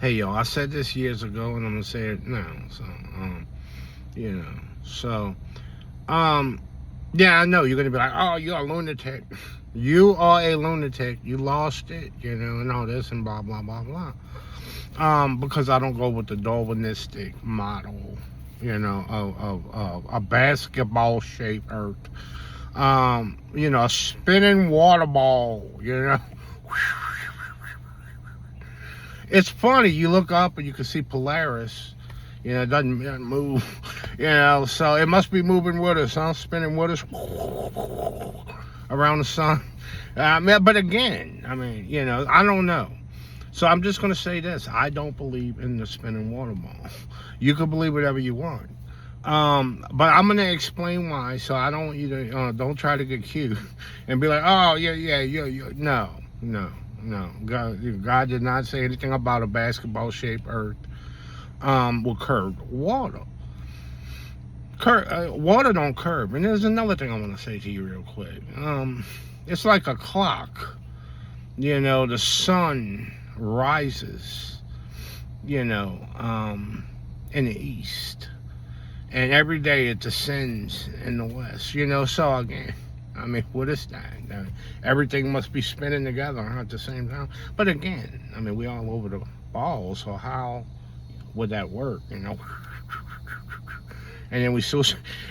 Hey, yo, I said this years ago, and I'm gonna say it now. So, you know, so, um, yeah, I know you're gonna be like, oh, you're a lunatic. You are a lunatic. You lost it, and all this and blah blah blah blah. Because I don't go with the Darwinistic model, of a basketball-shaped Earth. A spinning water ball. It's funny. You look up and you can see Polaris. It doesn't move. So it must be moving with us, huh? Spinning with us around the sun. But again, I don't know. So I'm just going to say this. I don't believe in the spinning water ball. You can believe whatever you want. But I'm going to explain why, so I don't don't try to get cute and be like, oh, yeah. No. God did not say anything about a basketball-shaped Earth with curved water. Water don't curve. And there's another thing I want to say to you real quick. It's like a clock. The sun rises, in the east. And every day it descends in the west. So again, what is that? Everything must be spinning together at the same time. But again, we all over the ball, so how would that work? And then we still,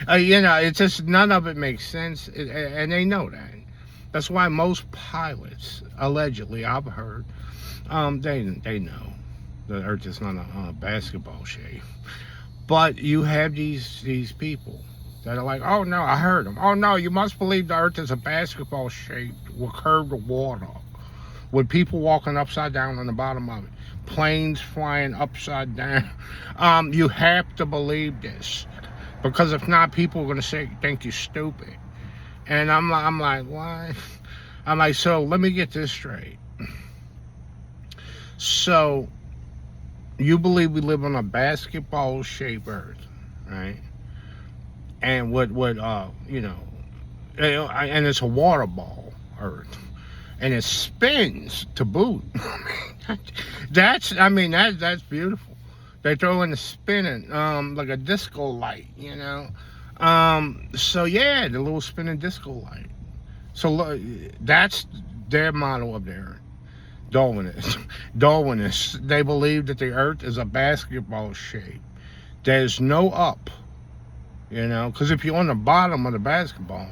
it's just none of it makes sense, and they know that. That's why most pilots, allegedly, I've heard, they know the Earth is not a basketball shape. But you have these people that are like, oh no, I heard them. Oh no, you must believe the Earth is a basketball shape with curved water, with people walking upside down on the bottom of it, planes flying upside down. You have to believe this, because if not, people are going to think you're stupid. And I'm like, why? I'm like, so let me get this straight. So you believe we live on a basketball-shaped Earth, right? And and it's a water ball Earth, and it spins to boot. That's beautiful. They throw in the spinning, like a disco light, So yeah, the little spinning disco light. So that's their model of the Earth. Darwinists, they believe that the Earth is a basketball shape. There's no up, because if you're on the bottom of the basketball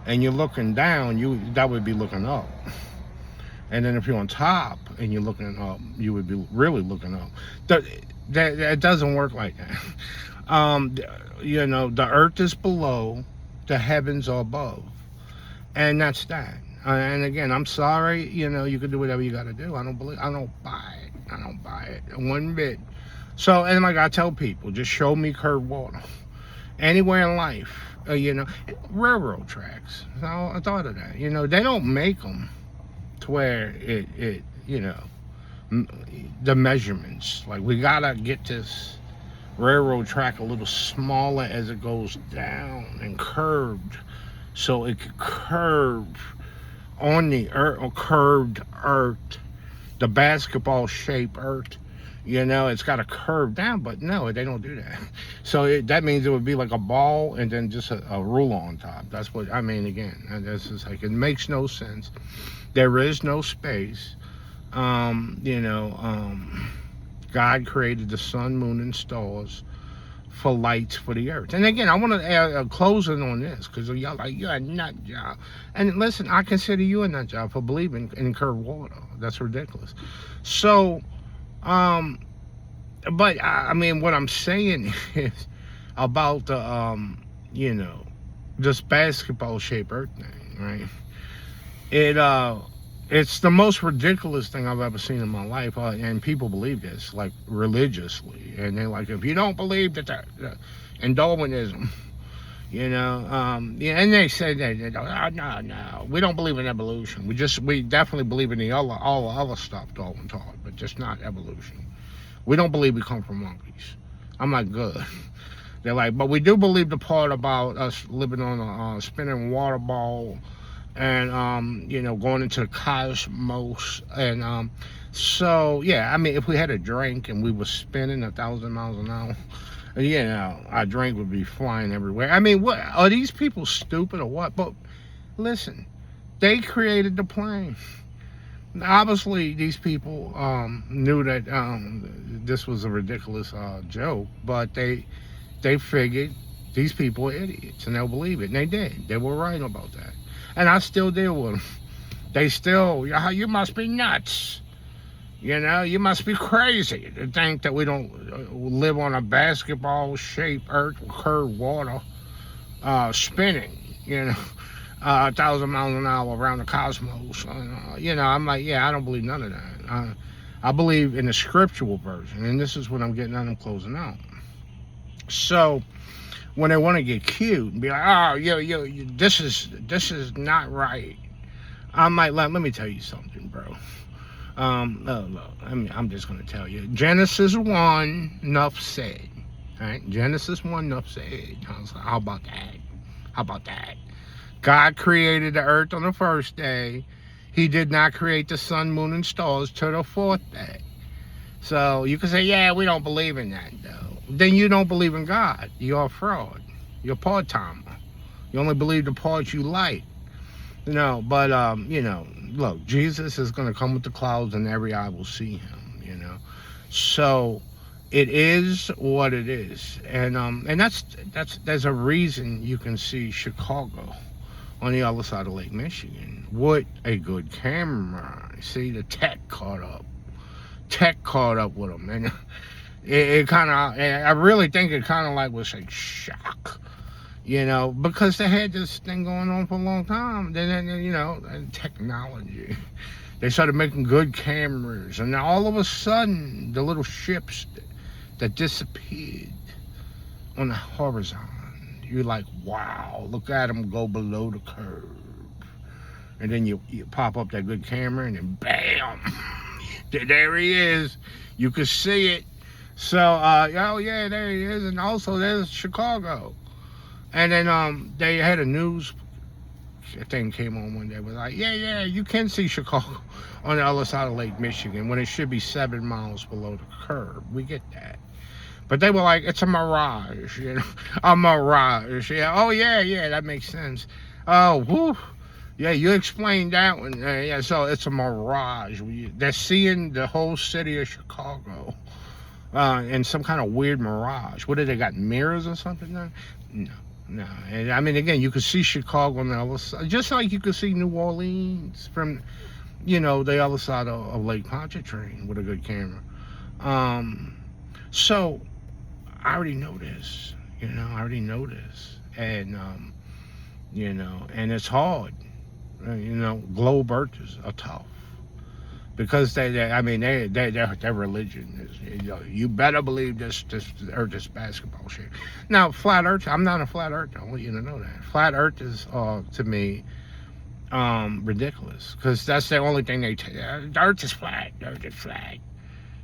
and you're looking down, that would be looking up. And then if you're on top and you're looking up, you would be really looking up. That doesn't work like that. The Earth is below, the heavens are above, and that's that. And again, I'm sorry, you can do whatever you got to do. I don't buy it one bit. So, and like I tell people, just show me curved water anywhere in life. Railroad tracks. So I thought of that. They don't make them to where the measurements. Like, we gotta get this railroad track a little smaller as it goes down and curved, so it could curve on the Earth, or curved Earth, the basketball-shaped Earth. It's got to curve down, but no, they don't do that. So that means it would be like a ball and then just a ruler on top. That's what again. This is like, it makes no sense. There is no space. God created the sun, moon, and stars for lights for the Earth. And again, I want to add a closing on this, because y'all like, you're a nut job. And listen, I consider you a nut job for believing in curved water. That's ridiculous. So, but what I'm saying is about the, this basketball-shaped Earth thing, right? It's the most ridiculous thing I've ever seen in my life, and people believe this, like, religiously. And they're like, if you don't believe that in Darwinism, and they say that, no, we don't believe in evolution. We definitely believe in all the other stuff Darwin taught, but just not evolution. We don't believe we come from monkeys. I'm like, good. They're like, but we do believe the part about us living on a spinning water ball, and going into the cosmos, and So yeah, I mean, if we had a drink and we were spinning 1,000 miles an hour, our drink would be flying everywhere. I mean, what are these people stupid or what? But listen, they created the plane. Obviously, these people knew that this was a ridiculous joke, but they figured these people are idiots and they'll believe it, and they did. They were right about that, and I still deal with them. They still, you must be nuts. You must be crazy to think that we don't live on a basketball-shaped earth with curved water spinning, 1,000 miles an hour around the cosmos. I'm like, yeah, I don't believe none of that. I believe in the scriptural version, and this is what I'm getting at. I'm closing out. So when they want to get cute and be like, oh, this is not right. I'm like, let me tell you something, bro. I'm just going to tell you. Genesis 1, enough said. All right? Genesis 1, enough said. How about that? How about that? God created the earth on the first day. He did not create the sun, moon, and stars till the fourth day. So you can say, yeah, we don't believe in that, though. Then you don't believe in God. You're a fraud. You're a part-timer. You only believe the parts you like. But look, Jesus is going to come with the clouds and every eye will see him, So it is what it is. And there's a reason you can see Chicago on the other side of Lake Michigan with a good camera. See, the tech caught up. Tech caught up with them. And it kind of, I really think it kind of like was a shock. Because they had this thing going on for a long time. Then technology. They started making good cameras. And now all of a sudden, the little ships that disappeared on the horizon, you're like, wow, look at them go below the curve. And then you pop up that good camera, and then bam, there he is. You can see it. So, oh yeah, there he is. And also there's Chicago. And then they had a news thing came on one day. Was like, yeah, you can see Chicago on the other side of Lake Michigan when it should be 7 miles below the curve. We get that. But they were like, it's a mirage, a mirage. Yeah, oh yeah, that makes sense. Oh, whoo. Yeah, you explained that one. Yeah, so it's a mirage. They're seeing the whole city of Chicago in some kind of weird mirage. What, they got mirrors or something now? No. And I mean, again, you could see Chicago on the other side, just like you could see New Orleans from, the other side of Lake Pontchartrain with a good camera. So I already know this, and, and it's hard. Globe earthers are tough because their religion is, you better believe this earth is basketball shape. Now, flat earth, I'm not a flat earther. I want you to know that. Flat earth is, to me, ridiculous because that's the only thing they tell you. The earth is flat. The earth is flat.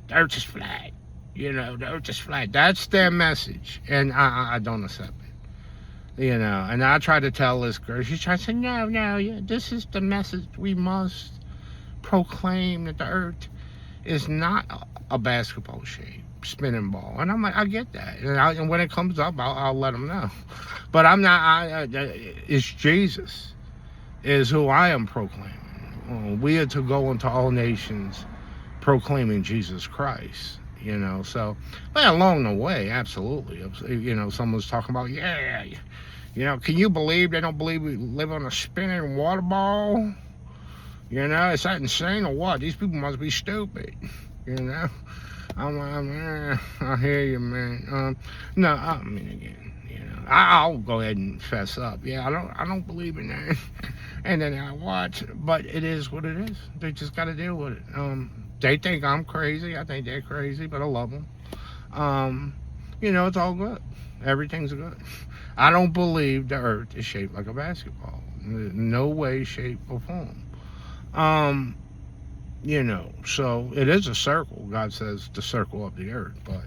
The earth is flat. The earth is flat. That's their message, and I don't accept it. And I try to tell this girl, she's trying to say, no, this is the message we must proclaim, that the earth is not a basketball shape spinning ball. And I'm like, I get that. And when it comes up, I'll let them know. But I'm not, it's Jesus is who I am proclaiming. We are to go into all nations proclaiming Jesus Christ. So, but along the way, absolutely. Someone's talking about, can you believe they don't believe we live on a spinning water ball? Is that insane or what? These people must be stupid. I'm like, I hear you, man. No, I mean, again, I'll go ahead and fess up. Yeah, I don't believe in that. And then I watch, but it is what it is. They just got to deal with it. They think I'm crazy. I think they're crazy, but I love them. It's all good. Everything's good. I don't believe the earth is shaped like a basketball. No way, shape, or form. So it is a circle. God says the circle of the earth, but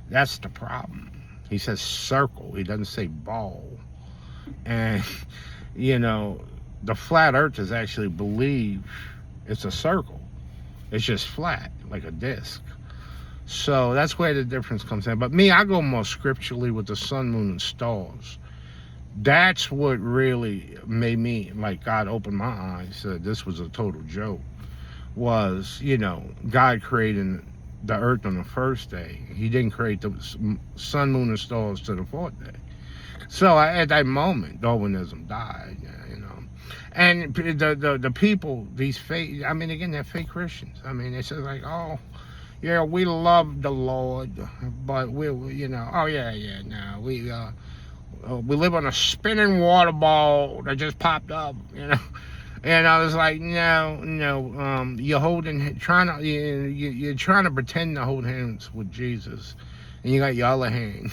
that's the problem. He says circle. He doesn't say ball. And, the flat earth is actually believe it's a circle. It's just flat, like a disc. So that's where the difference comes in. But me, I go more scripturally with the sun, moon, and stars. That's what really made me, like, God opened my eyes. This was a total joke. Was, God creating the earth on the first day. He didn't create the sun, moon, and stars to the fourth day. So at that moment, Darwinism died. And the people, these fake, I mean, again, they're fake Christians. I mean, they say like, oh, yeah, we love the Lord, but we oh yeah, no, we live on a spinning water ball that just popped up. And I was like, no, you're you're trying to pretend to hold hands with Jesus, and you got your other hand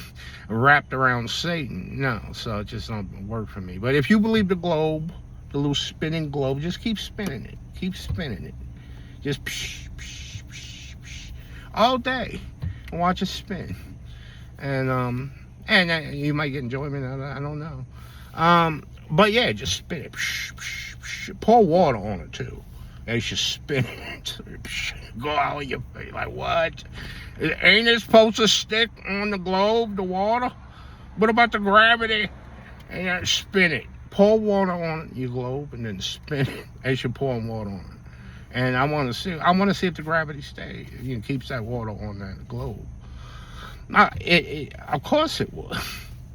wrapped around Satan. No, so it just don't work for me. But if you believe the globe, the little spinning globe, just keep spinning it. Keep spinning it. Just psh, psh, psh, psh, all day. And watch it spin. And you might get enjoyment out of it. I don't know. But yeah, just spin it. Psh, psh, psh. Pour water on it too. And you should spin it. Psh, go out of your face. Like, what? Ain't it supposed to stick on the globe, the water? What about the gravity? And spin it. Pour water on your globe and then spin it as you're pouring water on it. And I want to see if the gravity stays. Keeps that water on that globe. Of course it would,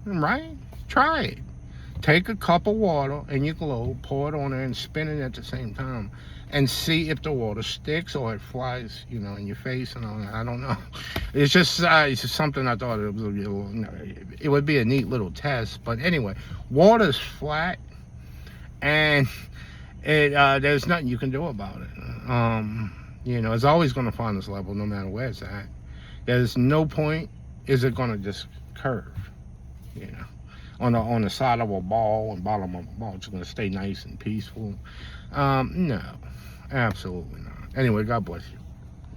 right? Try it. Take a cup of water in your globe, pour it on there, and spin it at the same time, and see if the water sticks or it flies, in your face and all that. I don't know. It's just something I thought it would be a neat little test. But anyway, water's flat, and there's nothing you can do about it. It's always going to find its level no matter where it's at. There's no point is it going to just curve, on the side of a ball and bottom of a ball. It's going to stay nice and peaceful. No, absolutely not. Anyway, God bless you.